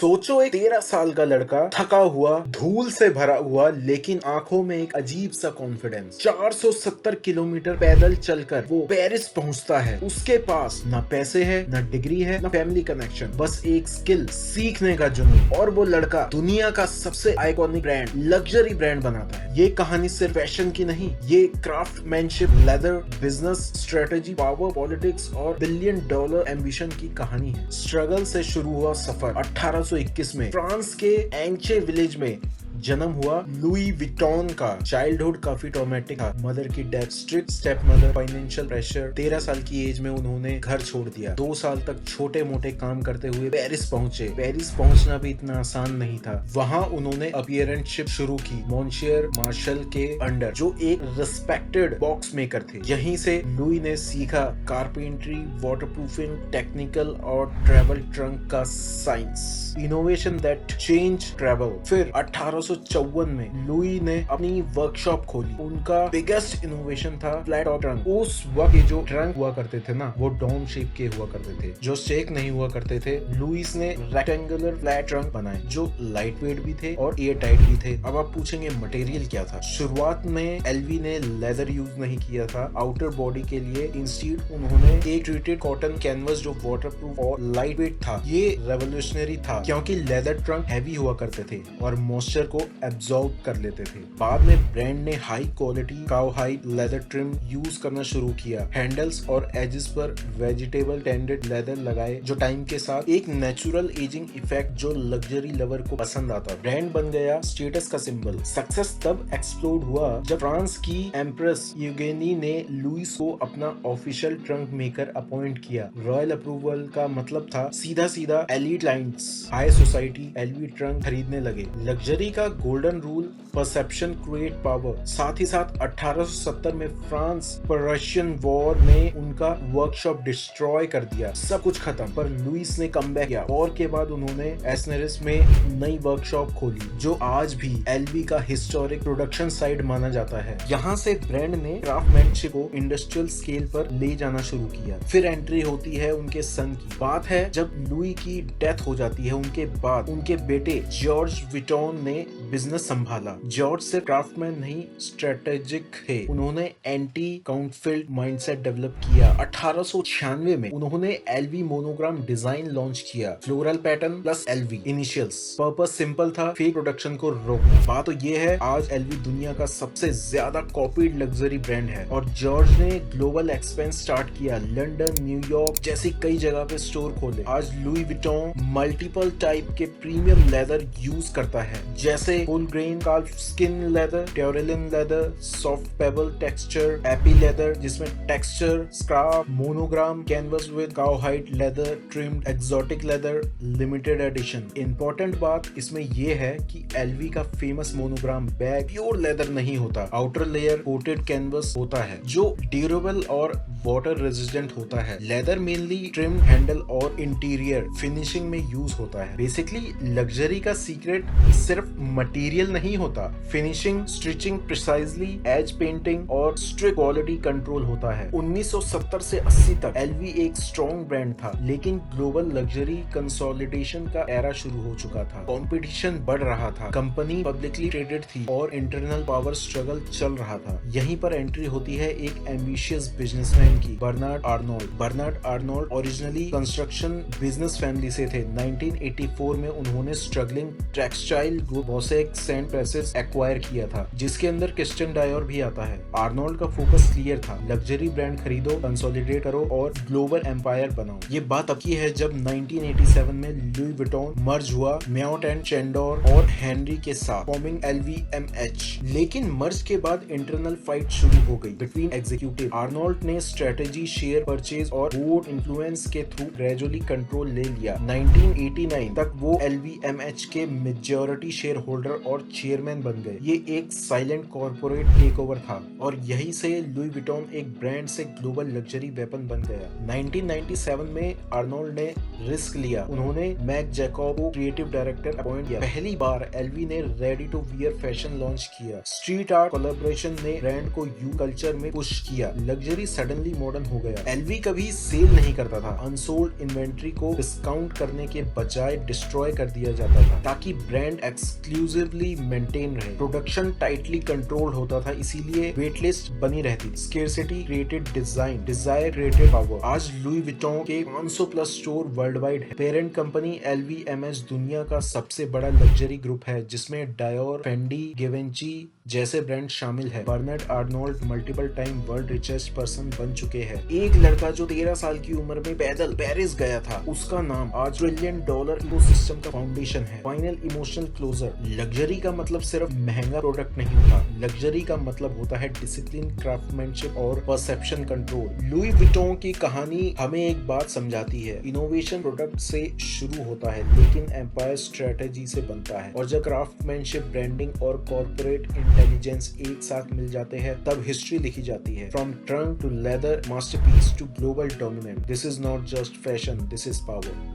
सोचो, एक 13 साल का लड़का, थका हुआ, धूल से भरा हुआ, लेकिन आंखों में एक अजीब सा कॉन्फिडेंस। 470 किलोमीटर पैदल चलकर वो पेरिस पहुंचता है। उसके पास ना पैसे है, ना डिग्री है, ना फैमिली कनेक्शन, बस एक स्किल, सीखने का जुनून। और वो लड़का दुनिया का सबसे आइकॉनिक ब्रांड, लग्जरी ब्रांड बनाता है। ये कहानी सिर्फ फैशन की नहीं, ये craftsmanship, leather, business strategy, power, politics और $1 बिलियन एम्बिशन की कहानी है। स्ट्रगल से शुरू हुआ सफर। 1821 में फ्रांस के एंचे विलेज में जन्म हुआ लुई विटॉन का। चाइल्डहुड काफी ट्रॉमेटिक था। मदर की death, strict step mother, financial pressure. 13 साल की एज में उन्होंने घर छोड़ दिया। 2 साल तक छोटे मोटे काम करते हुए पेरिस पहुंचे। पेरिस पहुंचना भी इतना आसान नहीं था। वहां उन्होंने अपीयरेंसशिप शुरू की मॉन्सियर मार्शल के अंडर, जो एक रिस्पेक्टेड बॉक्स मेकर थे। यहीं से लुई ने सीखा कारपेंट्री, वाटरप्रूफिंग, टेक्निकल और ट्रेवल ट्रंक का science. Innovation that change travel. फिर 1854 में लुई ने अपनी वर्कशॉप खोली। उनका बिगेस्ट इनोवेशन था फ्लैट टॉप ट्रंक। उस वक्त जो ट्रंक हुआ करते थे ना, वो डोम शेप के हुआ करते थे, जो शेक नहीं हुआ करते थे। लुईस ने रेक्टेंगुलर फ्लैट ट्रंक बनाए, जो लाइट वेट भी थे और एयर टाइट भी थे। अब आप पूछेंगे मटेरियल क्या था? शुरुआत में एलवी ने लेदर यूज नहीं किया था आउटर बॉडी के लिए। इंस्टीड उन्होंने एक ट्रीटेड कॉटन कैनवस जो वाटरप्रूफ और लाइट वेट था। ये रेवोल्यूशनरी था क्योंकि लेदर ट्रंक हैवी हुआ करते थे और मॉइस्चर को एब्जॉर्ब कर लेते थे। बाद में ब्रांड ने high quality cowhide leather trim use करना शुरू किया। हैंडल्स और एजेस पर वेजिटेबल टेंडेड लेदर लगाए, जो टाइम के साथ एक नेचुरल एजिंग इफेक्ट जो लग्जरी लवर को पसंद आता। ब्रांड बन गया स्टेटस का सिंबल। सक्सेस तब एक्सप्लोड हुआ जब फ्रांस की एम्प्रेस यूगेनी ने लुईस को अपना ऑफिशियल ट्रंक मेकर अपॉइंट किया। रॉयल अप्रूवल का मतलब था सीधा सीधा elite clients, high society LV trunk खरीदने लगे। लग्जरी का golden rule, perception create power. साथ ही साथ 1870 में फ्रांस पर्शियन वॉर ने उनका वर्कशॉप डिस्ट्रॉय कर दिया। सब कुछ खत्म, पर लुईस ने कमबैक किया। वॉर के बाद उन्होंने एस्नेरिस में नई वर्कशॉप खोली, जो आज भी एलवी का हिस्टोरिक प्रोडक्शन साइट माना जाता है। यहाँ से ब्रांड ने क्राफ्टमैनशिप को इंडस्ट्रियल स्केल पर ले जाना शुरू किया। फिर एंट्री होती है उनके सन की। बात है जब लुई की डेथ हो जाती है। उनके बाद उनके बेटे जॉर्ज विटॉन ने बिजनेस संभाला। जॉर्ज से क्राफ्टमैन नहीं, स्ट्रेटेजिक थे। उन्होंने एंटी काउंटरफील्ड माइंडसेट डेवलप किया। 1896 में उन्होंने एलवी मोनोग्राम डिजाइन लॉन्च किया, floral pattern plus LV initials. Purpose simple था, फेक प्रोडक्शन को रोकना। बात तो ये है, आज एलवी दुनिया का सबसे ज्यादा कॉपीड लग्जरी ब्रांड है। और जॉर्ज ने ग्लोबल एक्सपेंस स्टार्ट किया। लंदन, न्यूयॉर्क जैसी कई जगह पे स्टोर खोले। आज लुई विटॉन मल्टीपल टाइप के प्रीमियम लेदर यूज करता है, जैसे full grain calf skin leather, taurillon leather, soft pebble texture, epi leather जिसमें texture, scrap, monogram, canvas with cowhide leather, trimmed, exotic leather, limited edition. Important बात इसमें यह है कि एलवी का famous monogram bag pure leather नहीं होता। Outer layer coated canvas होता है, जो ड्यूरेबल और वाटर रेजिस्टेंट होता है। लेदर मेनली ट्रिम, हैंडल और इंटीरियर फिनिशिंग में यूज होता है। बेसिकली लग्जरी का सीक्रेट सिर्फ मटेरियल नहीं होता, finishing, stitching precisely, edge painting और स्ट्रिक्ट क्वालिटी कंट्रोल होता है। 1970 से 80 तक एलवी एक स्ट्रॉन्ग ब्रांड था, लेकिन ग्लोबल लग्जरी कंसोलिडेशन का एरा शुरू हो चुका था। कंपटीशन बढ़ रहा था, कंपनी पब्लिकली ट्रेडेड थी और इंटरनल पावर स्ट्रगल चल रहा था। यहीं पर एंट्री होती है एक एम्बिशियस बिजनेसमैन की, Bernard Arnault. Bernard Arnault originally construction business family से थे। 1984 में उन्होंने struggling textile group Boussac Saint प्रेसेस एक्वायर किया था, जिसके अंदर क्रिस्टियन डायोर भी आता है। आर्नोल्ड का फोकस क्लियर था, लग्जरी ब्रांड खरीदो, कंसोलिडेट करो और ग्लोबल एम्पायर बनाओ। ये बात अब की है जब 1987 में लुई विटॉन मर्ज हुआ म्याउट एंड चेंडोर और हेनरी के साथ, फॉर्मिंग एलवीएमएच। लेकिन मर्ज के बाद इंटरनल फाइट शुरू हो गई बिटवीन एग्जीक्यूटिव। आर्नोल्ड ने स्ट्रेटेजी, शेयर परचेज और बोर्ड इन्फ्लुएंस के थ्रू ग्रेजुअली कंट्रोल ले लिया। 1989 तक वो एलवीएमएच के मेजॉरिटी शेयर होल्डर होल्डर और चेयरमैन बन गए। ये एक साइलेंट कॉर्पोरेट टेकओवर था और यहीं से लुई विटॉन एक ब्रांड से ग्लोबल लग्जरी वेपन बन गया। 1997 में आर्नोल्ड ने रिस्क लिया। उन्होंने मैक जैकब को क्रिएटिव डायरेक्टर अपॉइंट किया। पहली बार एलवी ने ready to wear fashion launch किया। स्ट्रीट आर्ट कोलैबोरेशन ने ब्रांड को यू कल्चर में पुश किया। लग्जरी सडनली मॉडर्न हो गया। एलवी कभी सेल नहीं करता था। अनसोल्ड इन्वेंट्री को डिस्काउंट करने के बजाय डिस्ट्रॉय कर दिया जाता था ताकि ब्रांड एक्सक्लूसिवली मेंटेन रहे। प्रोडक्शन टाइटली कंट्रोल होता था, इसीलिए वेट लिस्ट बनी रहती। Scarcity created design, desire created power. आज लुई विटॉन के 500 प्लस स्टोर वर्ल्ड वाइड है। पेरेंट कंपनी LVMH दुनिया का सबसे बड़ा लग्जरी ग्रुप है जिसमें डायोर, फेंडी, गिवेंची जैसे ब्रांड शामिल है। Bernard Arnault multiple time world richest person बन चुके हैं। एक लड़का जो 13 साल की उम्र में पैदल पेरिस गया था, उसका नाम आज $1 ट्रिलियन इकोसिस्टम का फाउंडेशन है। Final emotional closure. लग्जरी का मतलब सिर्फ महंगा प्रोडक्ट नहीं होता। लग्जरी का मतलब होता है डिसिप्लिन, क्राफ्टमैनशिप और परसेप्शन कंट्रोल। लुई विटॉन की कहानी हमें एक बात समझाती है, इनोवेशन प्रोडक्ट से शुरू होता है लेकिन एम्पायर स्ट्रेटेजी से बनता है। और जब क्राफ्टमैनशिप, ब्रांडिंग और कॉर्पोरेट इंटेलिजेंस एक साथ मिल जाते हैं तब हिस्ट्री लिखी जाती है। From trunk to leather masterpiece to global dominant, this is not just fashion, this is power.